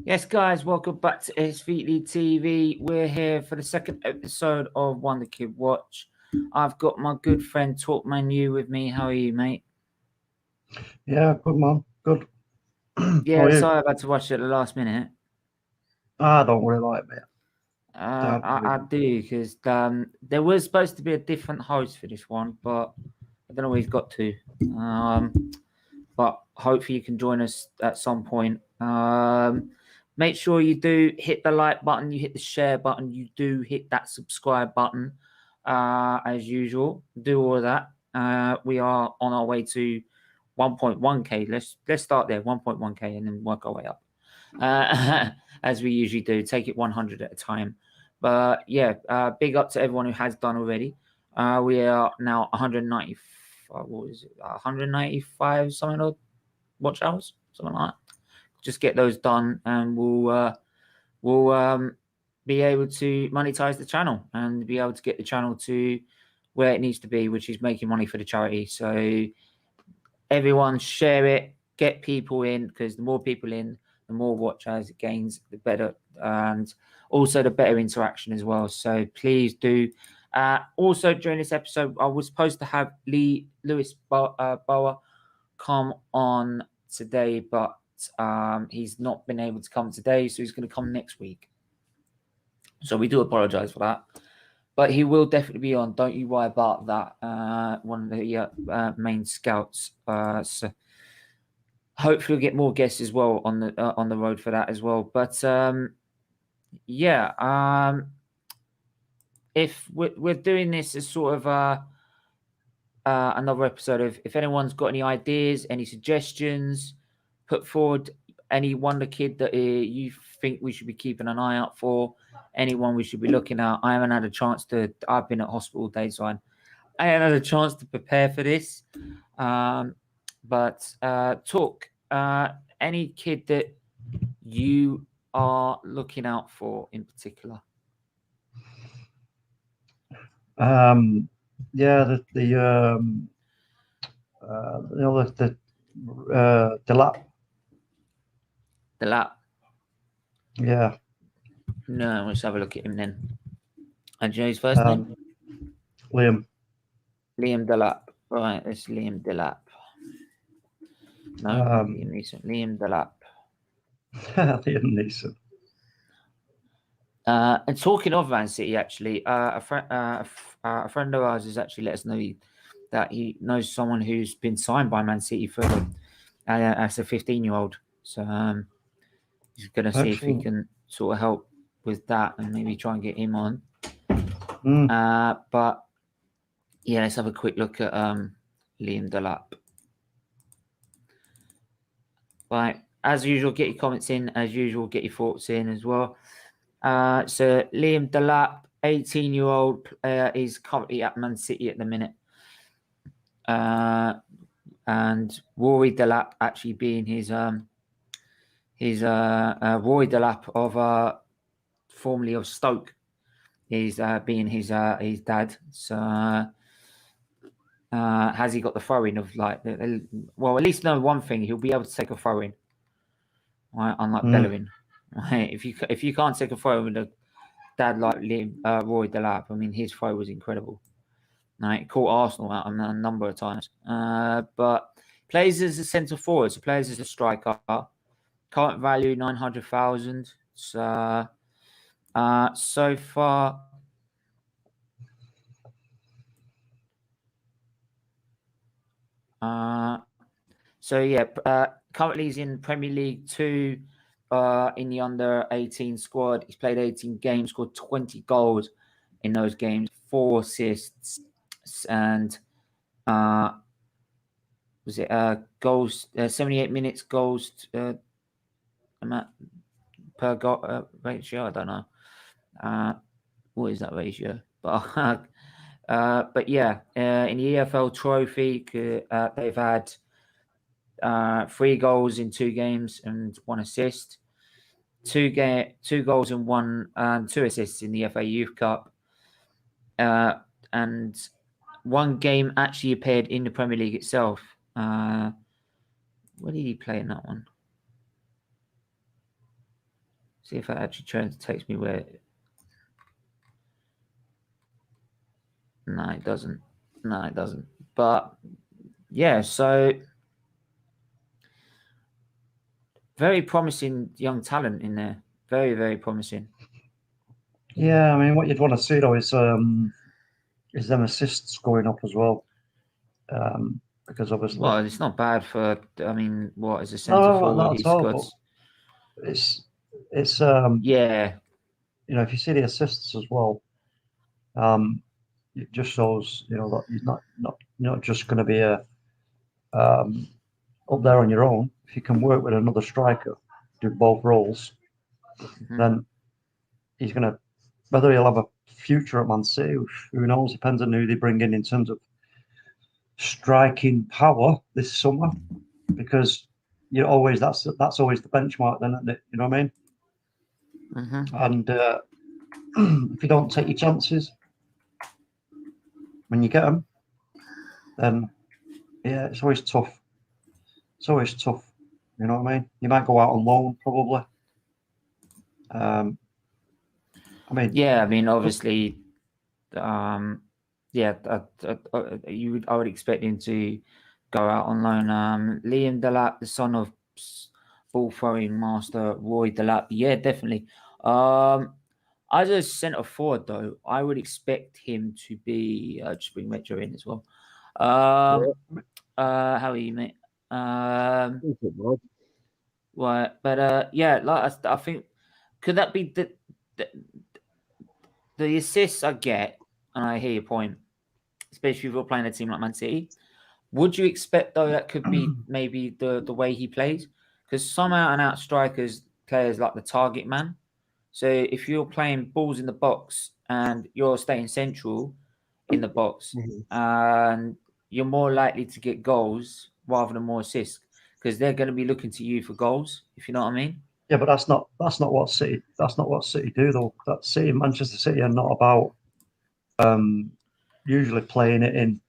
Yes, guys, welcome back to SFeatleyTV. We're here for the second episode of Wonderkid Watch. I've got my good friend Talk Manu with me. How are you, mate? Yeah, good man, good. Yeah, sorry I had to watch it at the last minute. I don't really like it. I do, because there was supposed to be a different host for this one, but I don't know where he's got to. But hopefully you can join us at some point. Make sure you do hit the like button, you hit the share button, you do hit that subscribe button as usual. Do all of that. We are on our way to 1.1k. Let's start there, 1.1k, and then work our way up as we usually do. Take it 100 at a time. But yeah, big up to everyone who has done already. We are now 195. What is it? 195 something odd watch hours, something like that. Just get those done, and we'll be able to monetize the channel and be able to get the channel to where it needs to be, which is making money for the charity. So everyone share it, get people in, because the more people in, the more watch hours it gains, the better, and also the better interaction as well. So please do. Also during this episode, I was supposed to have Lewis BOWER come on today, but he's not been able to come today, so he's going to come next week. So we do apologize for that, but he will definitely be on. Don't you worry about that. One of the main scouts. So hopefully we'll get more guests as well on the road for that as well. But yeah, if we're doing this as sort of another episode of, if anyone's got any ideas, any suggestions, put forward any Wonderkid that you think we should be keeping an eye out for, anyone we should be looking at. I haven't had a chance to. I've been at hospital all day, so I haven't had a chance to prepare for this. But talk any kid that you are looking out for in particular. Yeah, the lap. The lap. Yeah. No, let's have a look at him then. And do you know his first name? Liam. Liam Delap. Right, it's Liam Delap. No, Liam Neeson. Liam Delap. Liam Neeson. And talking of Man City, actually, a friend of ours has actually let us know that he knows someone who's been signed by Man City for as a 15-year-old. So he's going to see if he can sort of help with that and maybe try and get him on. But yeah, let's have a quick look at Liam Delap. Right, as usual, get your comments in. As usual, get your thoughts in as well. So Liam Delap, 18-year-old player, is currently at Man City at the minute. And Rory Delap actually being his Rory Delap of formerly of Stoke, is being his dad. So has he got the throw-in of like? Well, at least know one thing: he'll be able to take a throw-in, right? Unlike Bellerin. Right? If you can't take a throw with a dad like Roy Delap, I mean, his throw was incredible. Right, he caught Arsenal out a number of times. But plays as a centre forward, so plays as a striker. Current value 900,000. So far. So yeah, currently he's in Premier League 2. In the under-18 squad. He's played 18 games, scored 20 goals in those games, 4 assists, and was it goals? 78 minutes goals per goal ratio. I don't know. What is that ratio? But yeah, in the EFL Trophy, they've had 3 goals in 2 games and 1 assist. 2 goals and 2 assists in the FA Youth Cup, and 1 game actually appeared in the Premier League itself. Where did he play in that one? See if it actually tries to text me where. No, it doesn't. No, it doesn't. But yeah, so very promising young talent in there. Very, very promising. Yeah, I mean, what you'd want to see though is them assists going up as well, because obviously, Well, it's not bad for. I mean, what as a centre no, forward, not at he's all. got. But it's Yeah, you know, if you see the assists as well, it just shows, you know, that he's not just going to be a up there on your own. If you can work with another striker, do both roles, then he's going to, whether he'll have a future at Man City, who knows? Depends on who they bring in terms of striking power this summer, because you always that's always the benchmark, then, isn't it? You know what I mean? And if you don't take your chances when you get them, then yeah, it's always tough. It's always tough. You know what I mean? You might go out on loan, probably. I mean, yeah. I mean, obviously, yeah. I would expect him to go out on loan. Liam Delap, the son of ball throwing master Roy Delap. Yeah, definitely. As a centre forward, though, I would expect him to be. Just bring Metro in as well. How are you, mate? Right, but yeah, like I think, could that be the assists I get? And I hear your point, especially if you're playing a team like Man City. Would you expect though that could be maybe the way he plays? Because some out and out strikers players like the target man. So if you're playing balls in the box and you're staying central in the box, and you're more likely to get goals rather than more assists, because they're going to be looking to you for goals, if you know what I mean. yeah, but that's not what City do though. That City, Manchester City, are not about usually playing it in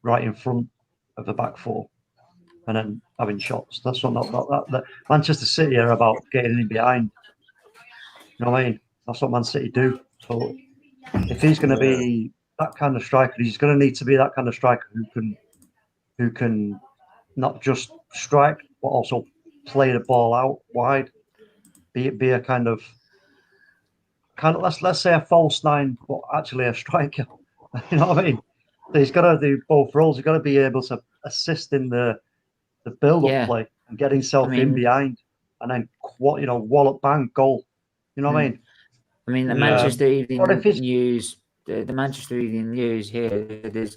right in front of the back four and then having shots. That's not that. Manchester City are about getting in behind. You know what I mean? That's what Man City do. So if he's going to be that kind of striker, he's going to need to be that kind of striker who can not just strike but also play the ball out wide. Be a kind of let's say a false nine, but actually a striker. You know what I mean? So he's got to do both roles. He's got to be able to assist in the build-up Yeah, play and get himself in behind, and then wallop bang goal. You know what I mean? I mean, the Manchester Evening News, the Manchester Evening News here, there's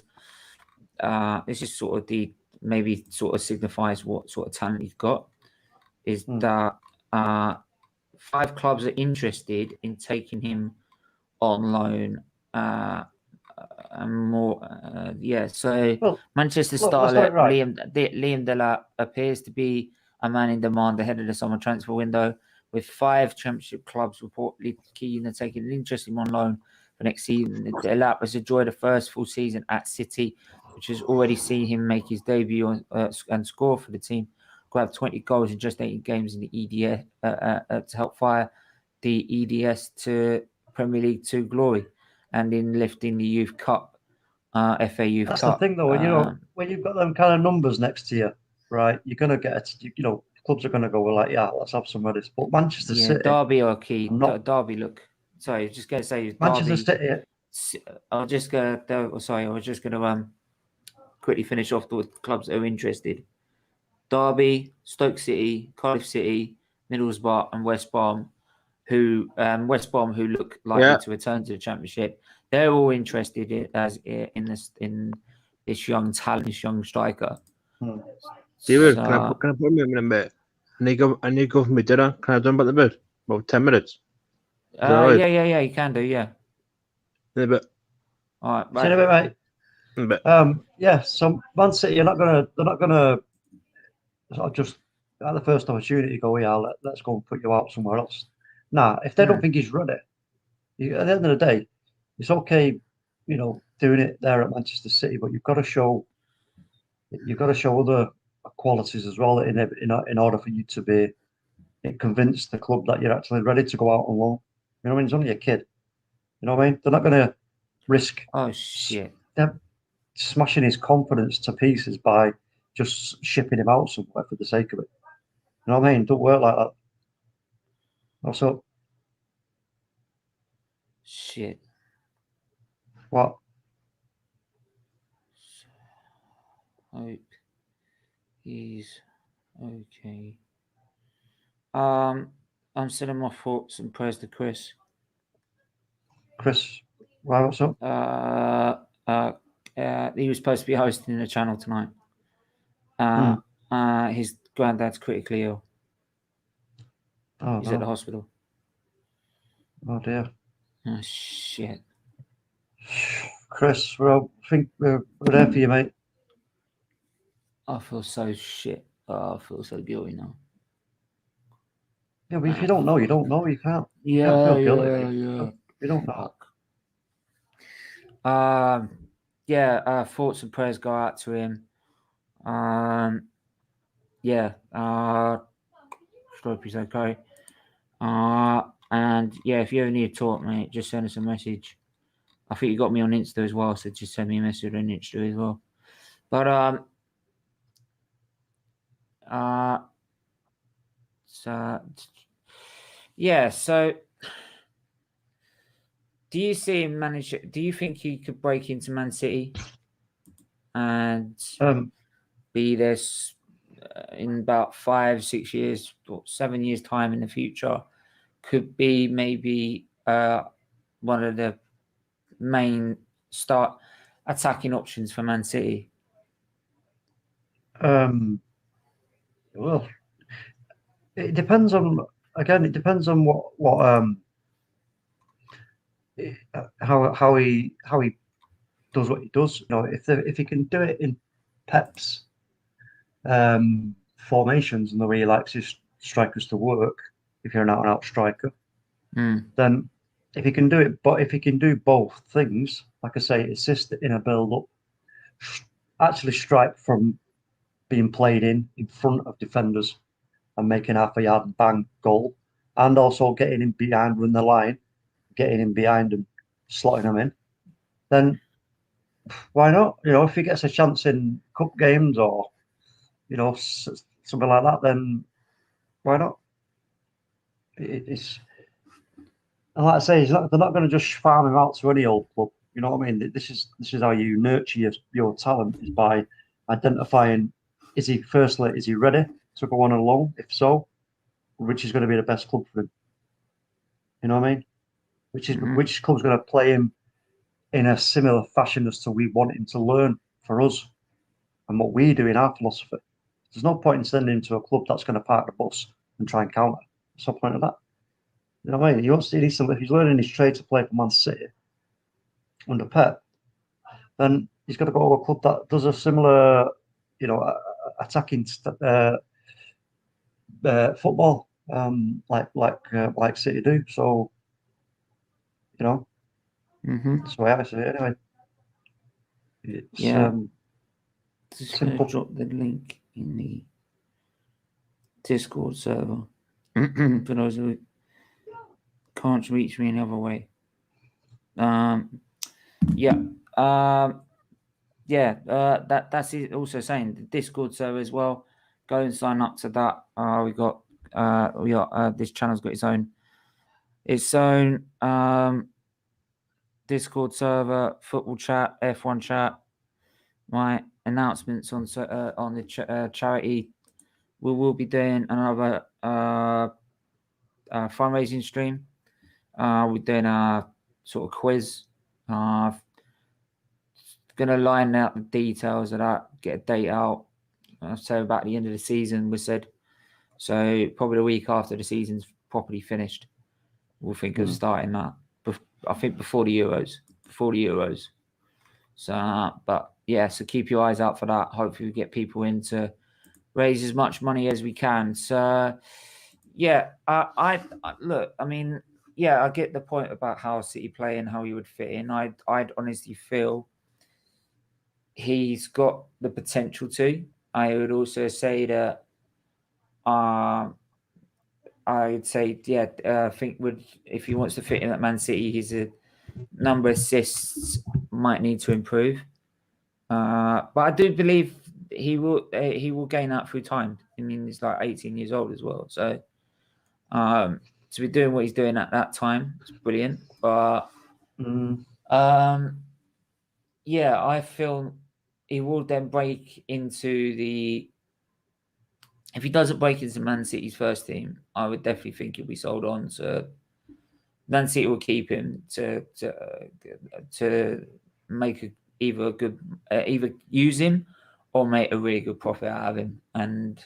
this is sort of maybe sort of signifies what sort of talent he's got. Is that 5 clubs are interested in taking him on loan, and more. Yeah, so Manchester starlet Liam Delap appears to be a man in demand ahead of the summer transfer window, with 5 Championship clubs reportedly keen on taking an interest in him on loan for next season. Delap has enjoyed the first full season at City, which has already seen him make his debut and score for the team. Grabbed 20 goals in just 18 games in the EDS to help fire the EDS to Premier League 2 glory, and in lifting the Youth Cup, FA Youth Cup. That's the thing, though. When you've got them kind of numbers next to you, right? You're gonna get clubs are gonna go like, yeah, let's have some of this. But Manchester City, Derby are key. Derby, look. Sorry, just going to say Manchester Derby. City. I was just going to quickly finish off the clubs that are interested. Derby, Stoke City, Cardiff City, Middlesbrough, and West Brom, who look likely to return to the Championship. They're all interested in this young talent, this young striker. David, can I put a minute in a bit? I need to go from my dinner. Can I do about the bit? About 10 minutes. Yeah, you can do, yeah. In a bit. All right, right. See you in a bit, mate. In a bit. Yeah, so Man City, they're not gonna sort of just at the first opportunity go, yeah, let's go and put you out somewhere else. Nah, if they don't think he's ready, at the end of the day, it's okay, doing it there at Manchester City, but you've got to show other qualities as well in order for you to be it convinced the club that you're actually ready to go out on loan. You know what I mean? He's only a kid. You know what I mean? They're not going to risk Oh shit! smashing his confidence to pieces by just shipping him out somewhere for the sake of it. You know what I mean? Don't work like that. Also, Shit. what? Hope he's okay. I'm sending my thoughts and prayers to Chris. Chris, why, what's up? He was supposed to be hosting the channel tonight. His granddad's critically ill. Oh, He's no. at the hospital. Oh, dear. Oh, shit. Chris, well, I think we're there for you, mate. I feel so shit. Oh, I feel so guilty now. Yeah, but if you don't know, you don't know. You can't. Yeah, Can't feel guilty. yeah. You don't know. Fuck. Thoughts and prayers go out to him. Hope he's okay. And yeah, if you ever need to talk, mate, just send us a message. I think you got me on Insta as well, so just send me a message on Insta as well. But so do you see him manage? Do you think he could break into Man City and be this in about 5-6 years or 7 years time in the future? Could be maybe one of the main start attacking options for Man City. Well, it depends on what how he does what he does. You know, if he can do it in Pep's formations and the way he likes his strikers to work, if you're an out-and-out striker, then if he can do it, but if he can do both things, like I say, assist in a build-up, actually strike from being played in front of defenders and making half a yard and bang goal, and also getting in behind, run the line, getting in behind and slotting them in, then why not? You know, if he gets a chance in cup games or, you know, something like that, then why not? It's, and like I say, they're not going to just farm him out to any old club. You know what I mean? This is how you nurture your talent, is by identifying, is he ready to go on loan? If so, which is going to be the best club for him? You know what I mean? Which club's going to play him in a similar fashion as to we want him to learn for us and what we do in our philosophy. There's no point in sending him to a club that's going to park the bus and try and counter. There's no point of that. You know what I mean? If he's learning his trade to play for Man City under Pep, then he's got to go to a club that does a similar, you know, attacking football, like City do. So, you know, that's the way I see it anyway. It's just simple. going to drop the link in the Discord server for those who can't reach me any other way. That's it. Also saying the Discord server as well. Go and sign up to that. We got this channel's got its own Discord server, football chat, F1 chat. My announcements on the charity. We will be doing another fundraising stream. We're doing a sort of quiz. Going to line out the details of that, get a date out. So about the end of the season, we said. So probably the week after the season's properly finished, we'll think of starting that. I think before the Euros. So, but yeah, so keep your eyes out for that. Hopefully we get people in to raise as much money as we can. So, yeah, I look, I mean, yeah, I get the point about how City play and how he would fit in. I'd honestly feel he's got the potential to. I would also say that I'd say, yeah, I think if he wants to fit in at Man City, his number of assists might need to improve. But I do believe he will gain that through time. I mean, he's like 18 years old as well, so to be doing what he's doing at that time, it's brilliant. But yeah, I feel he will then break into the. If he doesn't break into Man City's first team, I would definitely think he'll be sold on. So Man City will keep him to make either a good either use him or make a really good profit out of him. And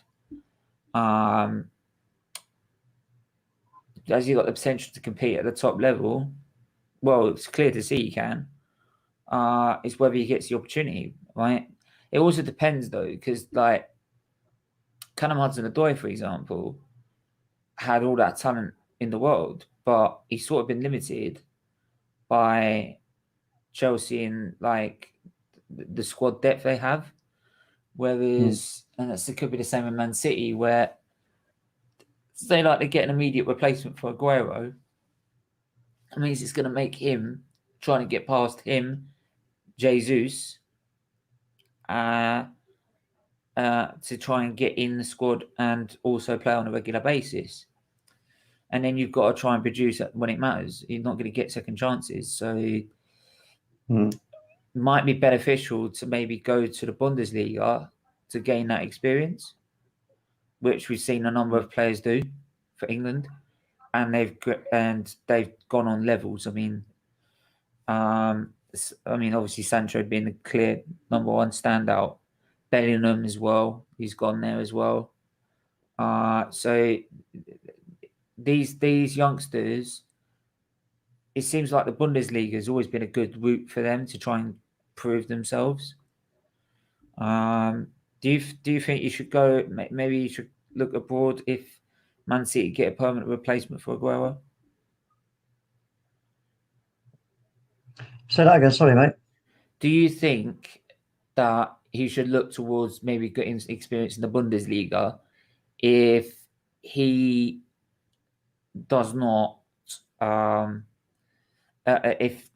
as he got the potential to compete at the top level, well, it's clear to see he can. It's whether he gets the opportunity, right? It also depends though, because like Callum Hudson-Odoi, for example, had all that talent in the world, but he's sort of been limited by Chelsea and like the squad depth they have. Whereas, and it could be the same in Man City, where say like they get an immediate replacement for Aguero. It means it's going to make him trying to get past him, Jesus, to try and get in the squad and also play on a regular basis. And then you've got to try and produce when it matters. You're not going to get second chances. So it might be beneficial to maybe go to the Bundesliga to gain that experience, which we've seen a number of players do for England. And they've gone on levels. I mean, obviously Sancho being the clear number one standout. Bellingham as well. He's gone there as well. So these youngsters, it seems like the Bundesliga has always been a good route for them to try and prove themselves. Do you think you should go? Maybe you should look abroad if Man City get a permanent replacement for Aguero? Say that again, sorry, mate. Do you think that he should look towards maybe getting experience in the Bundesliga if he does not? If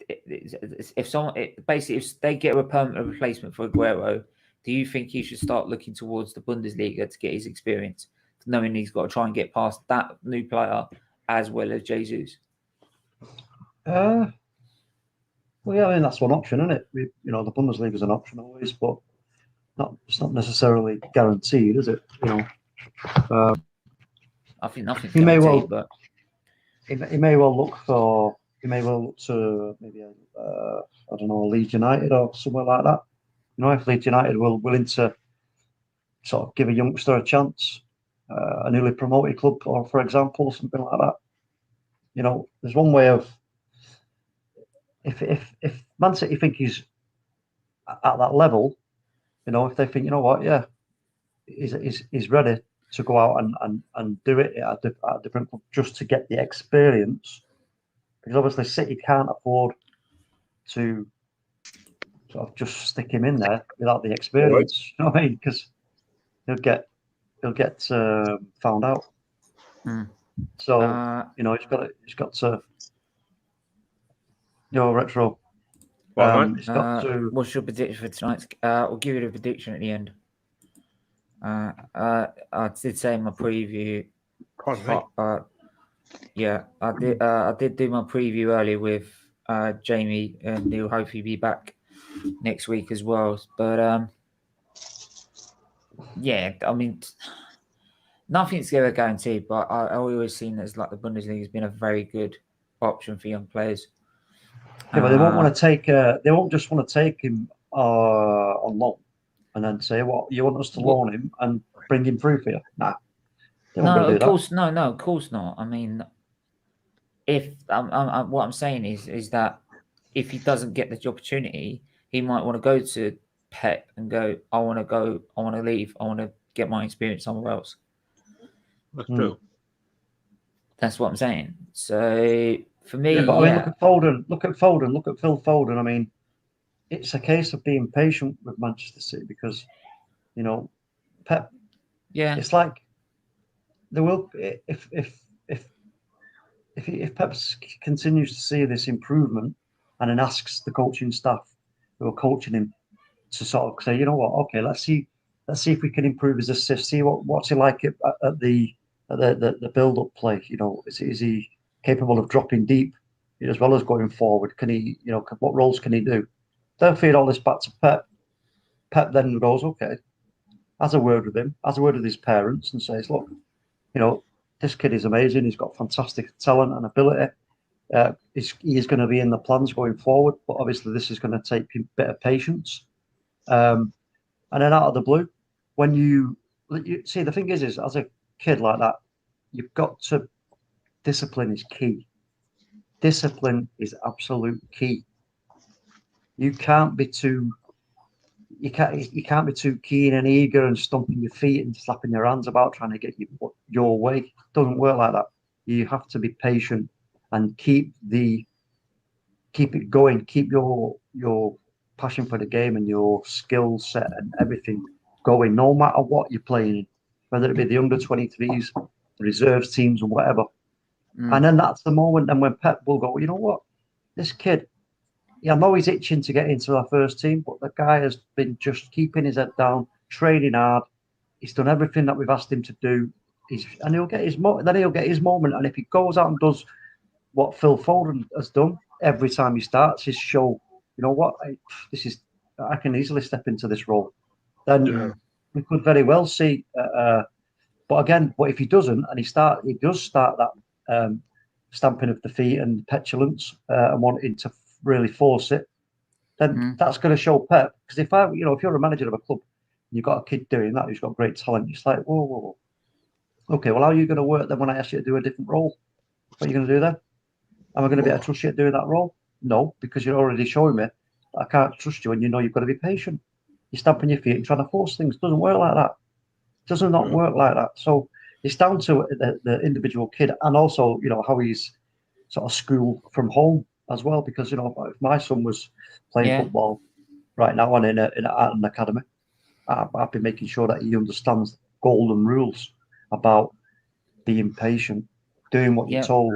someone basically if they get a permanent replacement for Aguero, do you think he should start looking towards the Bundesliga to get his experience, knowing he's got to try and get past that new player as well as Jesus? Well, yeah, I mean that's one option, isn't it? The Bundesliga is an option always, but it's not necessarily guaranteed, is it? I think nothing's he may guaranteed, well, but he may well look to maybe I don't know, Leeds United or somewhere like that. If Leeds United were willing to sort of give a youngster a chance, a newly promoted club, or for example, something like that. There's one way of if Man City think he's at that level, if they think, yeah, he's ready to go out and do it at a different club just to get the experience, because obviously City can't afford to sort of just stick him in there without the experience. Right. You know what I mean? Because he'll get found out. So he's got to. Retro. He's got to. What's your prediction for tonight? I'll give you the prediction at the end. I did say in my preview. Yeah, I did. I did do my preview earlier with Jamie, and he'll hopefully be back next week as well. But yeah, I mean, nothing's ever guaranteed. But I always seen it as like the Bundesliga has been a very good option for young players. Yeah, but they won't want to take. They won't just want to take him on loan and then say, "What you want us to loan him and bring him through for you?" Nah. No, of course, no, of course not. I mean, if what I'm saying is that if he doesn't get the opportunity, he might want to go to Pep and go, "I want to leave, I want to get my experience somewhere else." That's true. That's what I'm saying. So for me, I mean, look at Foden. Look at Phil Foden. I mean, it's a case of being patient with Manchester City because, Pep. Yeah, it's like they will if if Pep continues to see this improvement and then asks the coaching staff who are coaching him to sort of say, you know what, okay, let's see if we can improve his assist, see what's he like at the build-up play. You know, is he capable of dropping deep as well as going forward? Can he, you know, what roles can he do? They'll feed all this back to Pep. Pep then goes, okay, has a word with him, has a word with his parents, and says, look, you know, this kid is amazing. He's got fantastic talent and ability. He is going to be in the plans going forward, but obviously this is going to take a bit of patience. And then out of the blue, when you see, the thing is as a kid like that, you've got to, discipline is key. Discipline is absolute key. You can't be too keen and eager and stomping your feet and slapping your hands about trying to get your way. It doesn't work like that. You have to be patient and keep it going. Keep your passion for the game and your skill set and everything going, no matter what you're playing in, whether it be the under-23s, the reserves teams, or whatever. And then that's the moment then when Pep will go, you know what, this kid, I know he's itching to get into our first team, but the guy has been just keeping his head down, training hard. He's done everything that we've asked him to do. And he'll get his moment. And if he goes out and does what Phil Foden has done every time he starts his show, you know what, I can easily step into this role. Then we could very well see. But again, if he doesn't, and he does start that stamping of the feet and petulance and wanting to really force it, then that's going to show Pep. Because if you're a manager of a club and you've got a kid doing that who's got great talent, it's like, whoa. Okay, well, how are you going to work then when I ask you to do a different role? What are you going to do then? Am I going to be able to trust you at doing that role? No, because you're already showing me that I can't trust you, and you know you've got to be patient. You're stamping your feet and trying to force things. It doesn't work like that. It does not work like that. So it's down to the individual kid, and also, you know, how he's sort of schooled from home as well. Because, you know, if my son was playing football right now and in an academy, I'd be making sure that he understands golden rules about being patient, doing what you're told,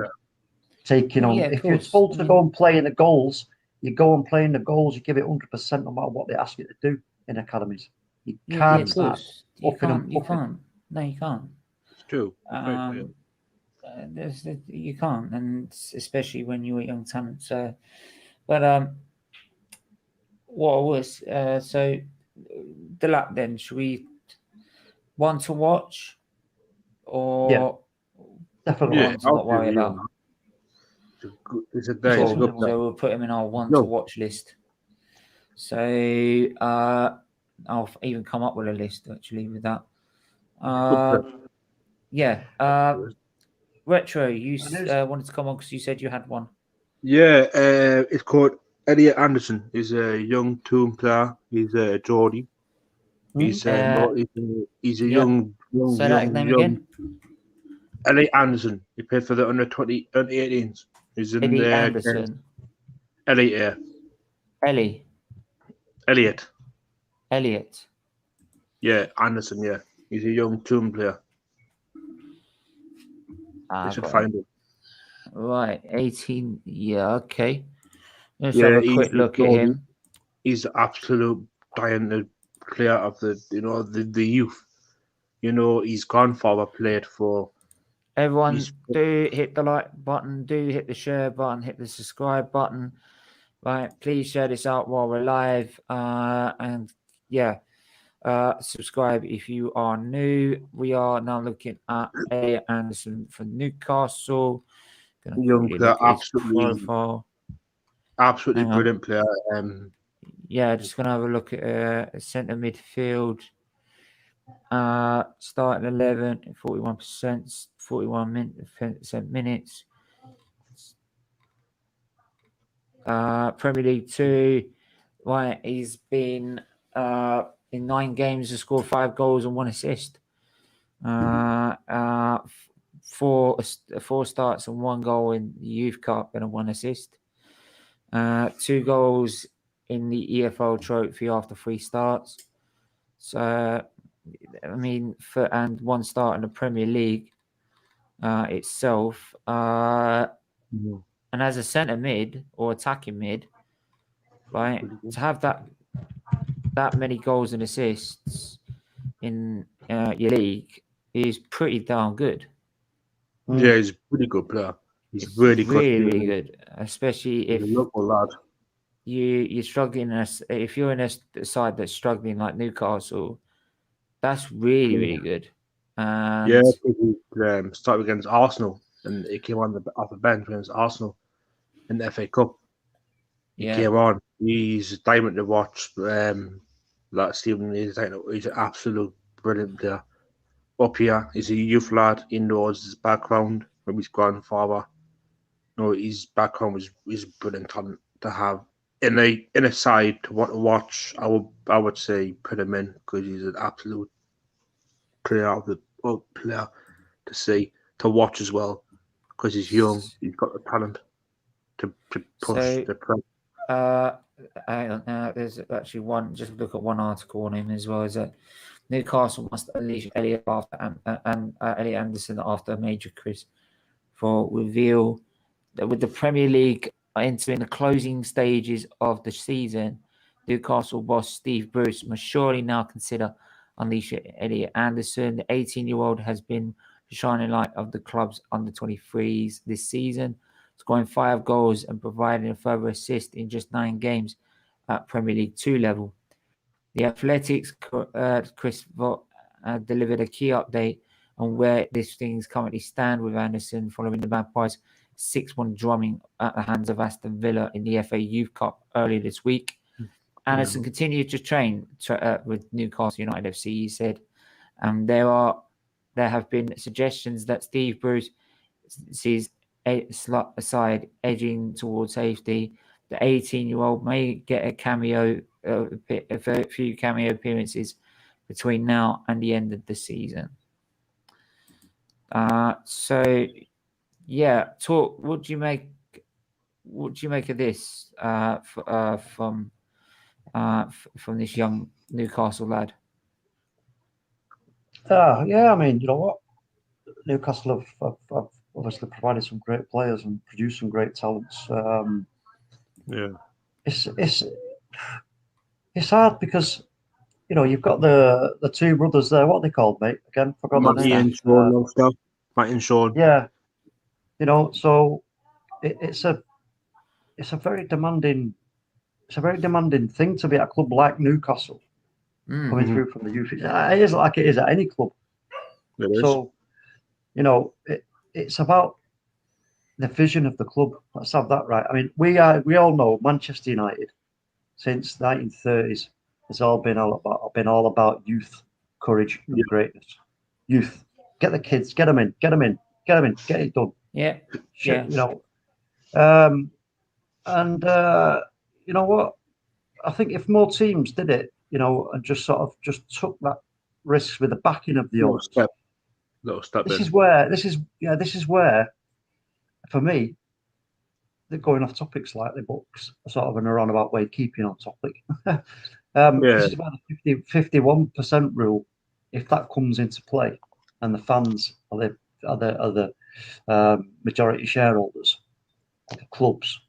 taking on. If you're told to go and play in the goals, you go and play in the goals. You give it 100% no matter what they ask you to do in academies. You can't start. You can't. No, you can't. It's true. You can't, and especially when you're a young talent. So, but what was so the lap then? Should we one to watch or definitely one to not worry about? It's a day. So we'll put him in our one to watch list. So I'll even come up with a list actually with that. Retro, you wanted to come on because you said you had one. Yeah, it's called Elliot Anderson. He's a young toon player. He's a Geordie. He's a young. Say that name again. Elliot Anderson. He played for the under 18s. He's in Eddie Anderson. Elliot. Elliot. Yeah, Anderson. Yeah, he's a young toon player. You should find it. Right, 18. Yeah, okay. Let's have a quick look at him. He's the absolute giant player of the youth. You know, his grandfather played for. Everyone, do hit the like button, do hit the share button, hit the subscribe button. Right, please share this out while we're live. Subscribe if you are new. We are now looking at Elliot Anderson from Newcastle. Young player, absolutely brilliant player. Just gonna have a look at centre midfield. Starting 11, 41%, 41% minutes. Premier League 2. Right, he's been in 9 games has scored 5 goals and 1 assist. 4 starts and 1 goal in the Youth Cup and 1 assist. 2 goals in the EFL Trophy after 3 starts. So, I mean, and 1 start in the Premier League. itself. And as a centre mid or attacking mid, right, to have that many goals and assists in your league is pretty darn good. Yeah, he's a pretty good player. He's really good, especially if a local lad. you're struggling. If you're in a side that's struggling like Newcastle, that's really good. And yeah, he started against Arsenal, and he came on off the bench against Arsenal in the FA Cup. He came on. He's a diamond to watch. Like Stephen, he's an absolute brilliant player. Up here, he's a youth lad. He knows his background from his grandfather. His background is brilliant talent to have in a side to want to watch. I would say put him in because he's an absolute player to see, to watch as well, because he's young. He's got the talent to push the press. There's actually one. Just look at one article on him as well. Is that Newcastle must unleash Elliot Elliot Anderson after a major quiz for reveal that with the Premier League entering the closing stages of the season, Newcastle boss Steve Bruce must surely now consider unleashing Elliot Anderson. The 18-year-old has been the shining light of the club's under-23s this season, scoring 5 goals and providing a further assist in just 9 games at Premier League 2 level. The Athletics' Chris Vaught delivered a key update on where these things currently stand with Anderson following the Magpies' 6-1 drumming at the hands of Aston Villa in the FA Youth Cup earlier this week. Anderson continued to train with Newcastle United FC, he said. There have been suggestions that Steve Bruce sees a side edging towards safety. The 18-year-old may get a few cameo appearances between now and the end of the season. Talk. What do you make of this from this young Newcastle lad? I mean, you know what, Newcastle have obviously provided some great players and produced some great talents. It's hard because you've got the 2 brothers there. What are they called, mate? Again, forgot the name. Matty and Sean. Yeah, so it's a very demanding. It's a very demanding thing to be at a club like Newcastle, coming through from the youth. It is like it is at any club. So, it's about the vision of the club. Let's have that right. I mean, we all know Manchester United since the 1930s has all been all about youth, courage, and greatness. Youth, get the kids, get them in, get it done. Yeah, you know what? I think if more teams did it, and just took that risk with the backing of the owners. This is where, for me, they're going off topic slightly, but sort of in a roundabout way, keeping on topic. This is where the 51% rule, if that comes into play, and the fans are the majority shareholders of the clubs,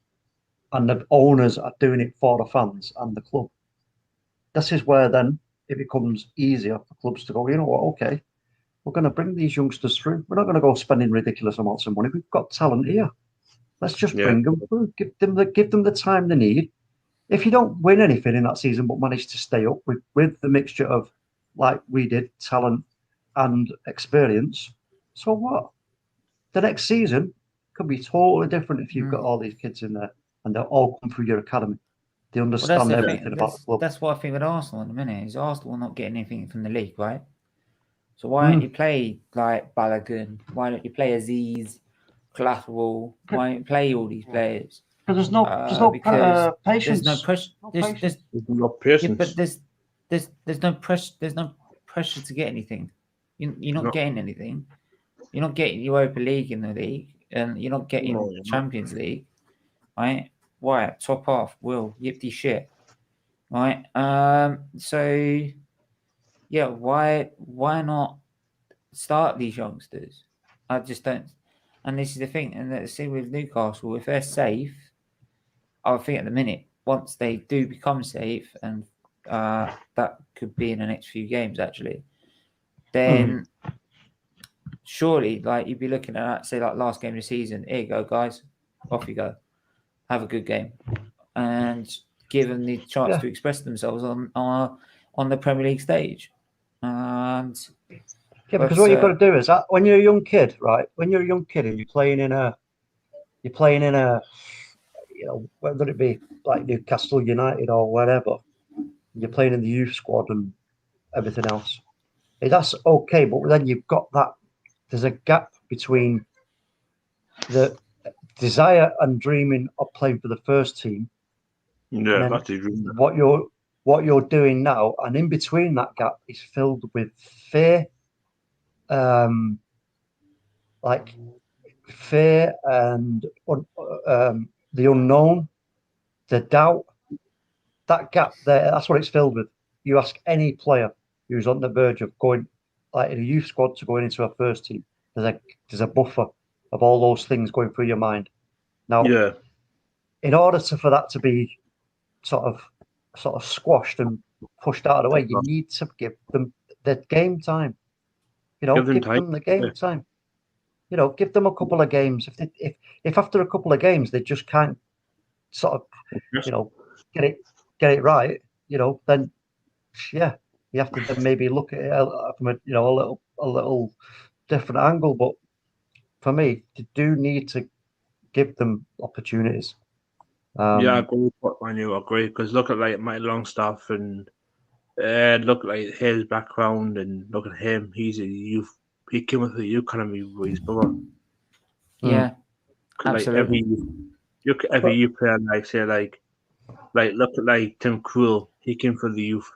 and the owners are doing it for the fans and the club. This is where then it becomes easier for clubs to go, you know what, okay, we're going to bring these youngsters through. We're not going to go spending ridiculous amounts of money. We've got talent here. Let's just bring them through. Give them the time they need. If you don't win anything in that season but manage to stay up with the mixture of, like we did, talent and experience, so what? The next season could be totally different if you've got all these kids in there and they'll all come through your academy. They understand everything about the club. That's what I think with Arsenal in a minute. Is Arsenal not getting anything from the league, right? So why don't you play like Balogun? Why don't you play Aziz, Collateral? Why don't you play all these players? Because there's no patience. There's no pressure. There's no patience. Yeah, but there's no pressure. There's no pressure to get anything. You're not getting anything. You're not getting Europa League in the league, and you're not getting Champions League, right? Why? Top off, Will yippity shit, right? So yeah, why not start these youngsters? I just don't. And this is the thing. And let's see with Newcastle, if they're safe, I think at the minute, once they do become safe, and that could be in the next few games actually, then surely, like you'd be looking at that, say like last game of the season. Here you go, guys, off you go, have a good game, and give them the chance to express themselves on the Premier League stage. And because what you've got to do is that when you're a young kid, right? When you're a young kid and you're playing in a, you know, whether it be like Newcastle United or whatever, you're playing in the youth squad and everything else. That's okay, but then you've got that. There's a gap between the desire and dreaming of playing for the first team. Yeah, that's the dream. What you're doing now, and in between that gap is filled with fear, like fear and the unknown, the doubt. That gap there, that's what it's filled with. You ask any player who's on the verge of going, like in a youth squad, to going into a first team, there's a buffer of all those things going through your mind. Now, in order for that to be sort of squashed and pushed out of the way, you need to give them the game time. You know, give them the game time. You know, give them a couple of games. If after a couple of games they just can't sort of, you know, get it right, you know, then yeah, you have to then maybe look at it from a little different angle. But for me, you do need to give them opportunities. I agree with what you agree, because look at like Matty Longstaff and look at his background, and look at him. He's a youth. He came with the youth academy with his brother. Yeah, absolutely. Like every youth player, like say like look at like Tim Krul. He came for the youth,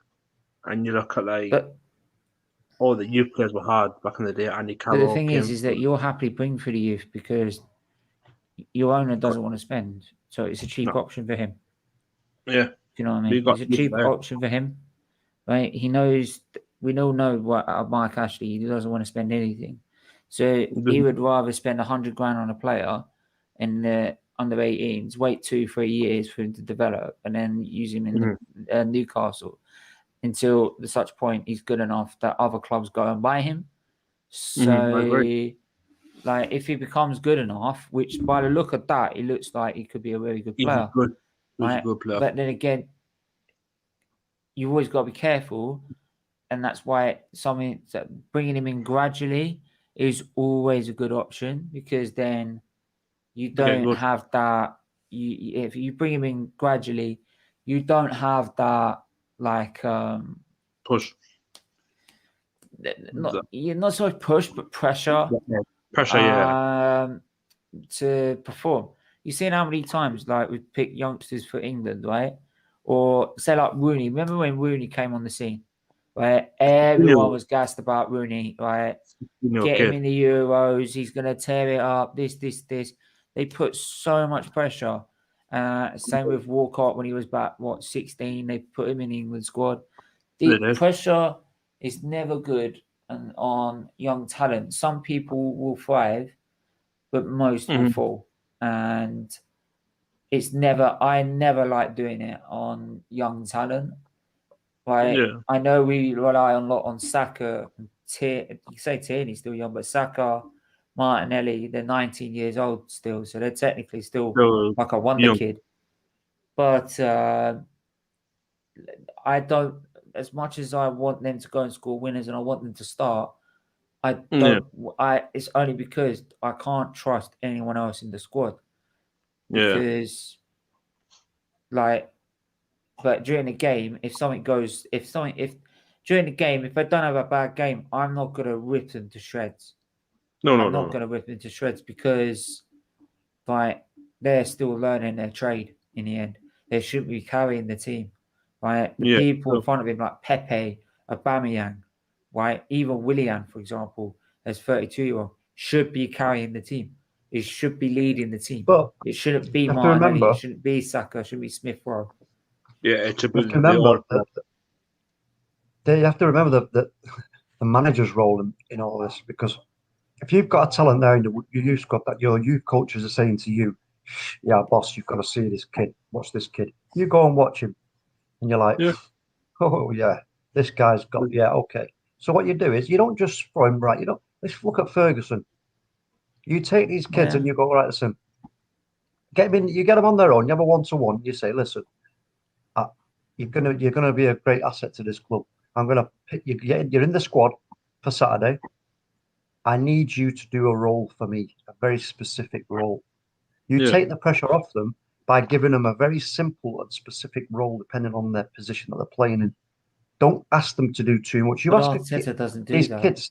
and you look at all the youth players were hard back in the day. Andy Carroll. But the thing is that you're happily bringing for the youth because your owner doesn't want to spend, so it's a cheap option for him. Yeah, do you know what I mean? It's a cheap option for him, right? He knows. We all know what Mike Ashley. He doesn't want to spend anything, so he would rather spend $100 grand on a player in the under 18s, wait 2-3 years for him to develop, and then use him in Newcastle until the such point he's good enough that other clubs go and buy him. So, like, if he becomes good enough, which by the look of that, it looks like he could be a really good player. He's a good player. But then again, you've always got to be careful, and that's why bringing him in gradually is always a good option, because then you don't have that. If you bring him in gradually, you don't have that push. Not so much push, but pressure. Pressure, to perform. You've seen how many times like we pick youngsters for England, right? Or say like Rooney. Remember when Rooney came on the scene, where everyone was gassed about Rooney, right? Get him in the Euros. He's going to tear it up. This. They put so much pressure. Same with Walcott when he was back, 16? They put him in the England squad. The pressure is never good on young talent. Some people will thrive, but most will fall. And I never like doing it on young talent. Right? Yeah. I know we rely a lot on Saka. You say Tierney's still young, but Saka, Martinelli, they're 19 years old still, so they're technically still like a wonder kid. But I don't, as much as I want them to go and score winners and I want them to start, I don't. It's only because I can't trust anyone else in the squad. Because, but during the game, if during the game, if they don't have a bad game, I'm not gonna rip them to shreds. I'm not gonna rip them to shreds, because, they're still learning their trade in the end. They shouldn't be carrying the team, right? The people in front of him, like Pepe, Aubameyang, right? Even Willian, for example, as 32-year-old, should be carrying the team. It should be leading the team. But it shouldn't be Martinelli. It shouldn't be Saka. It shouldn't be Smith Rowe. Yeah, it should be. You have to remember the manager's role in all this, because if you've got a talent there in your youth squad that your youth coaches are saying to you, yeah, boss, you've got to see this kid. Watch this kid. You go and watch him, and you're like, Yeah. oh yeah, this guy's got okay. So what you do is you don't just throw him right. You don't. Let's look at Ferguson. You take these kids and you go right. Listen, get them in. You get them on their own. You have a 1-to-1. You say, listen, you're gonna be a great asset to this club. I'm gonna pick you. You're in the squad for Saturday. I need you to do a role for me, a very specific role. You take the pressure off them by giving them a very simple and specific role depending on their position that they're playing in. Don't ask them to do too much. You But ask Arteta doesn't do these that. kids.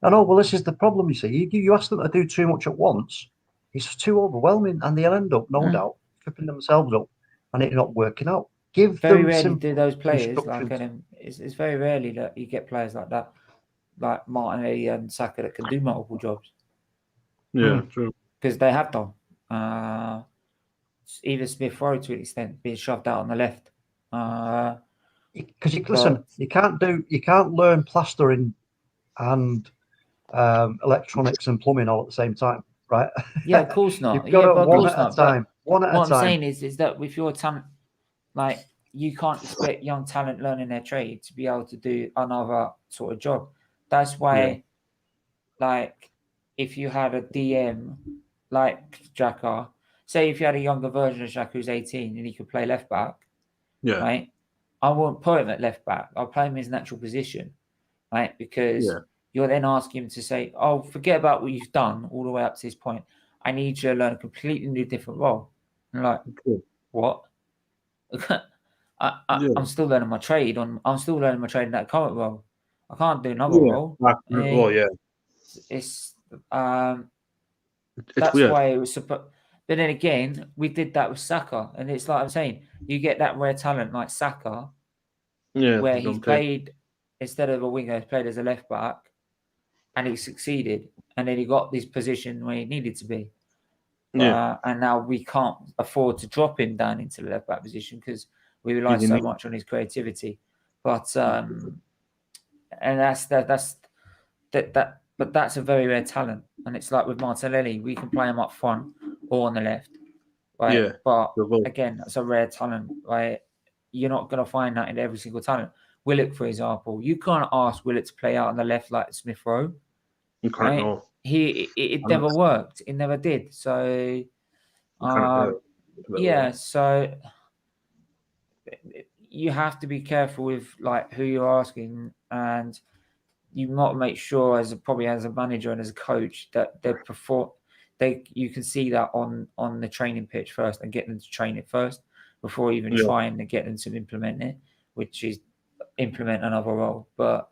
I know. Well, this is the problem. You see, you ask them to do too much at once. It's too overwhelming, and they'll end up, no doubt, tripping themselves up, and it not working out. Give Very them rarely simple do those players like instructions. it's very rarely that you get players like that, like Martinelli and Saka, that can do multiple jobs. Yeah, true. Because they have done. Even Smith Rowe to an extent being shoved out on the left. Because listen, you can't learn plastering and electronics and plumbing all at the same time, right? Yeah, of course not. You've got yeah, to but one at a time. One at a time. What I'm saying is that with your talent, like you can't expect young talent learning their trade to be able to do another sort of job. That's why, like, if you had a DM like Xhaka, say if you had a younger version of Xhaka who's 18 and he could play left back, right? I won't put him at left back. I'll play him in his natural position, right? Because you're then asking him to say, oh, forget about what you've done all the way up to this point. I need you to learn a completely new, different role. And like, what? I'm still learning my trade. I'm still learning my trade in that current role. I can't do another role. It's that's weird. why it was supposed. But then again, we did that with Saka, and it's like I'm saying, you get that rare talent like Saka, where he's played instead of a winger, he's played as a left back, and he succeeded, and then he got this position where he needed to be. And now we can't afford to drop him down into the left back position because we rely so much on his creativity. But and but that's a very rare talent, and it's like with Martinelli, we can play him up front or on the left, right? Yeah, but again, that's a rare talent, right? You're not going to find that in every single talent. Willock, for example, you can't ask Willock to play out on the left like Smith Rowe. You can't know. It never worked. It never did. So, so you have to be careful with like who you're asking, and you not make sure as a manager and as a coach that you can see that on the training pitch first and get them to train it first before even trying to get them to implement it, which is implement another role. But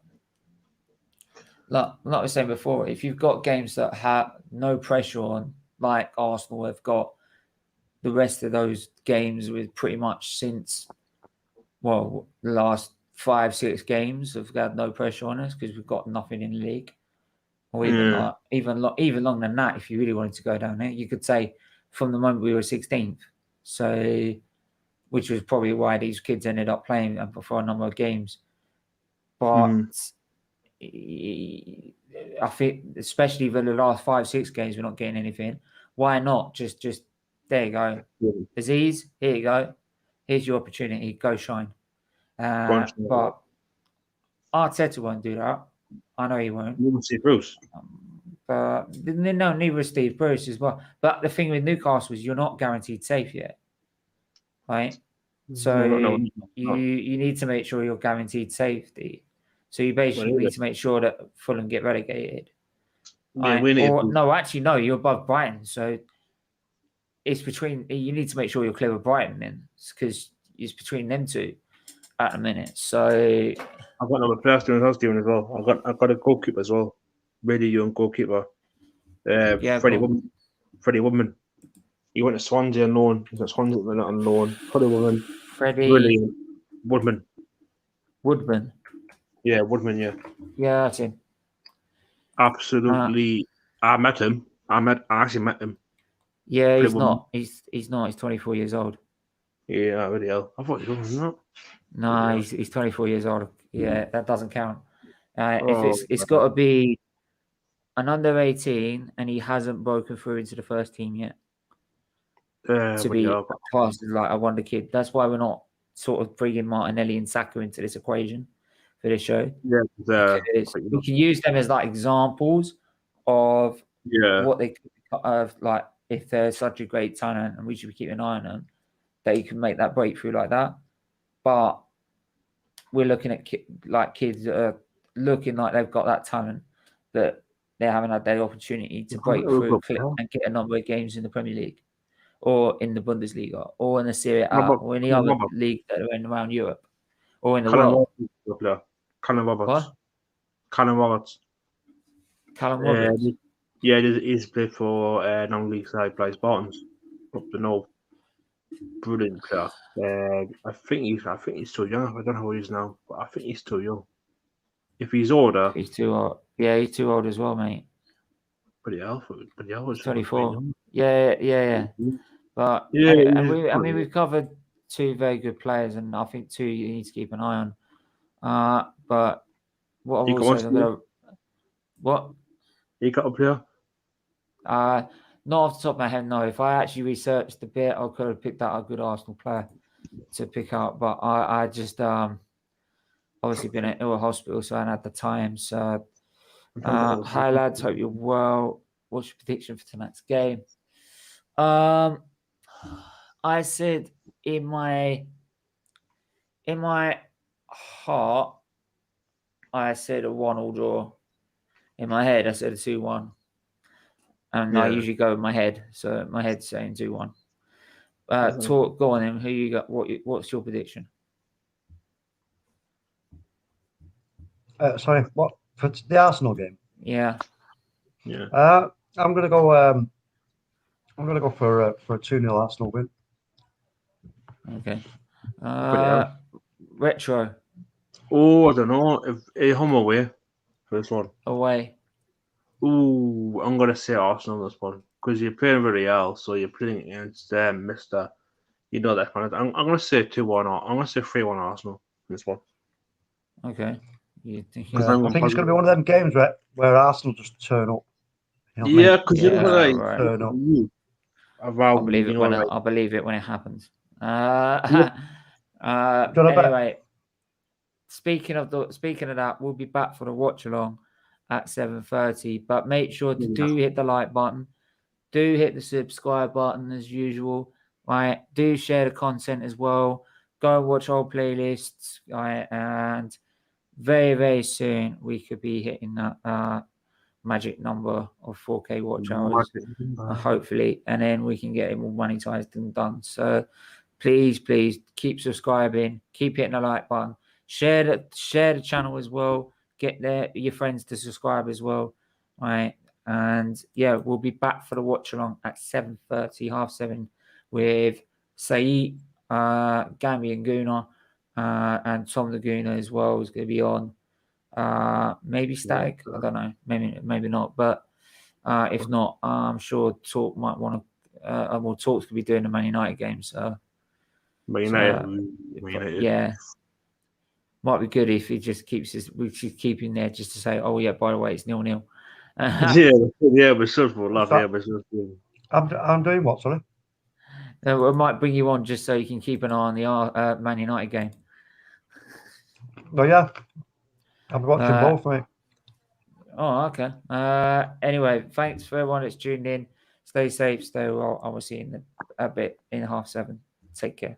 like I was saying before, if you've got games that have no pressure on, like Arsenal have got the rest of those games with pretty much since the last 5-6 games have got no pressure on us because we've got nothing in the league, or even longer than that. If you really wanted to go down there, you could say from the moment we were 16th. So, which was probably why these kids ended up playing for a number of games. But I think, especially for the last 5-6 games, we're not getting anything. Why not just there you go, Aziz? Here you go. Here's your opportunity. Go shine. But Arteta won't do that. I know he won't. You will see Bruce. But no, neither will Steve Bruce as well. But the thing with Newcastle is you're not guaranteed safe yet, right? So you need to make sure you're guaranteed safety. So you basically need to make sure that Fulham get relegated. No, you're above Brighton. So it's between. You need to make sure you're clear of Brighton then, because it's between them two at the minute. So I've got another player doing as well. I've got a goalkeeper as well. Really young goalkeeper. Freddie Woodman. He went to Swansea on loan. He's at Swansea on loan. Freddie Woodman. Brilliant. Woodman. Yeah, Woodman. Yeah. Yeah, that's him. Absolutely. I actually met him. Yeah, he's not. He's not. He's 24 years old. Yeah, really hell. I thought he was not. No, he's 24 years old. Yeah, that doesn't count. It's got to be an under 18, and he hasn't broken through into the first team yet to but be yeah, classed as like a wonder kid. That's why we're not sort of bringing Martinelli and Saka into this equation for this show. yeah, Because we can use them as like examples of what they could of like if they're such a great talent, and we should be keeping an eye on them, that you can make that breakthrough like that. But we're looking at kids that are looking like they've got that talent, that they haven't had their opportunity to break through and get a number of games in the Premier League, or in the Bundesliga, or in the Serie A, or any other league that are in around Europe, or in the world. Callum Roberts. What? Callum Roberts. Callum Roberts. Yeah, he's played for non-league side, plays Spartans up the north. Brilliant player. I think he's too young. I don't know who he is now, but I think he's too young. If he's older, he's too old. Yeah, he's too old as well, mate. But yeah, 24. Yeah. But yeah, we've covered two very good players, and I think two you need to keep an eye on. But what I've also what you got a player? Not off the top of my head, no. If I actually researched a bit, I could have picked out a good Arsenal player to pick out. But I just obviously been at ill hospital, so I hadn't had the time. So hi lads, hope you're well. What's your prediction for tonight's game? I said in my heart, I said a 1-1 draw. In my head, I said a 2-1. And I usually go with my head, so my head's saying 2-1. Go on then. Who you got? What's your prediction? Sorry, what for the Arsenal game? Yeah. I'm gonna go. I'm gonna go for a 2-0 Arsenal win. Okay. Retro. Oh, I don't know. If home away for this one. Away. Ooh, I'm gonna say Arsenal this one because you're playing very well, so you're playing against Mister. You know that kind of. I'm gonna say 2-1. I'm gonna say 3-1 Arsenal in this one. Okay. I think it's gonna be one of them games where Arsenal just turn up. You know because you're gonna turn up. I believe it when it happens. Anyway, speaking of that, we'll be back for the watch along at 7:30. But make sure to do hit the like button, do hit the subscribe button as usual. Right, do share the content as well. Go and watch our playlists. Right, and very, very soon we could be hitting that magic number of 4K watch hours, hopefully, and then we can get it more monetized and done. So please keep subscribing, keep hitting the like button, share the channel as well, get your friends to subscribe as well, right? And yeah, we'll be back for the watch along at 7:30, 7:30 with Saeed, Gambi and Guna, and Tom the Guna as well is going to be on. Maybe Static, I don't know, maybe not, but if not, I'm sure Talk might want to Talk's gonna be doing the Man United game, so yeah, might be good if he just keeps we should keep him there just to say, oh yeah, by the way, it's 0-0. We're sure for love. I'm doing what, sorry? I might bring you on just so you can keep an eye on the Man United game. Oh yeah, I'm watching both, mate. Oh, okay. Anyway, thanks for everyone that's tuned in. Stay safe, stay well. I will see you in a bit in 7:30. Take care.